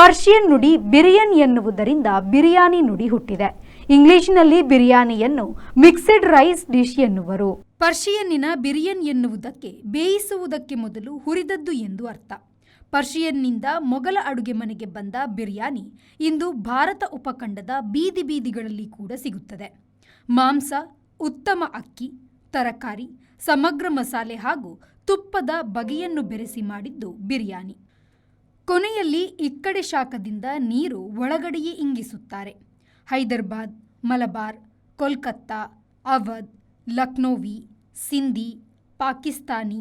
Persian ನುಡಿ ಬಿರಿಯನ್ ಎನ್ನುವುದರಿಂದ ಬಿರಿಯಾನಿ ನುಡಿ ಹುಟ್ಟಿದೆ. ಇಂಗ್ಲಿಷ್ನಲ್ಲಿ ಬಿರಿಯಾನಿಯನ್ನು ಮಿಕ್ಸ್ಡ್ ರೈಸ್ ಡಿಶ್ ಎನ್ನುವರು. ಪರ್ಷಿಯನ್ನಿನ ಬಿರಿಯನ್ ಎನ್ನುವುದಕ್ಕೆ ಬೇಯಿಸುವುದಕ್ಕೆ ಮೊದಲು ಹುರಿದದ್ದು ಎಂದು ಅರ್ಥ. ಪರ್ಷಿಯನ್ನಿಂದ ಮೊಘಲ ಅಡುಗೆ ಮನೆಗೆ ಬಂದ ಬಿರಿಯಾನಿ ಇಂದು ಭಾರತ ಉಪಖಂಡದ ಬೀದಿ ಬೀದಿಗಳಲ್ಲಿ ಕೂಡ ಸಿಗುತ್ತದೆ. ಮಾಂಸ, ಉತ್ತಮ ಅಕ್ಕಿ, ತರಕಾರಿ, ಸಮಗ್ರ ಮಸಾಲೆ ಹಾಗೂ ತುಪ್ಪದ ಬಗೆಯನ್ನು ಬೆರೆಸಿ ಮಾಡಿದ್ದು ಬಿರಿಯಾನಿ. ಕೊನೆಯಲ್ಲಿ ಇಕ್ಕಡೆ ಶಾಖದಿಂದ ನೀರು ಒಳಗಡೆಯೇ ಇಂಗಿಸುತ್ತಾರೆ. ಹೈದರಾಬಾದ್, ಮಲಬಾರ್, ಕೋಲ್ಕತ್ತಾ, ಅವಧ್, ಲಕ್ನೋವಿ, ಸಿಂಧಿ, ಪಾಕಿಸ್ತಾನಿ,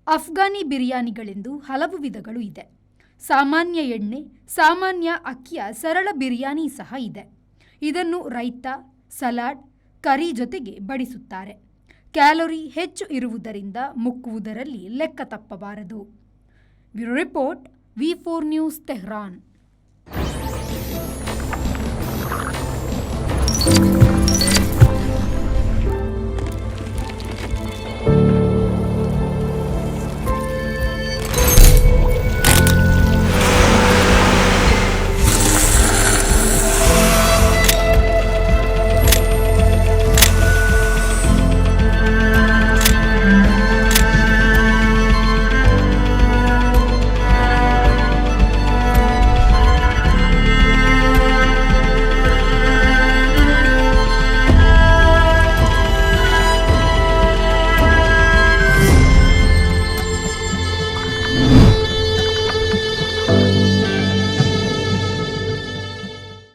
ಅಫ್ಘಾನಿ ಬಿರಿಯಾನಿಗಳೆಂದು ಹಲವು ವಿಧಗಳು ಇದೆ. ಸಾಮಾನ್ಯ ಎಣ್ಣೆ, ಸಾಮಾನ್ಯ ಅಕ್ಕಿಯ ಸರಳ ಬಿರಿಯಾನಿ ಸಹ ಇದೆ. ಇದನ್ನು ರೈತ, ಸಲಾಡ್, ಕರಿ ಜೊತೆಗೆ ಬಡಿಸುತ್ತಾರೆ. ಕ್ಯಾಲೋರಿ ಹೆಚ್ಚು ಇರುವುದರಿಂದ ಮುಕ್ಕುವುದರಲ್ಲಿ ಲೆಕ್ಕ ತಪ್ಪಬಾರದು. Bureau report, V4 news, Tehran.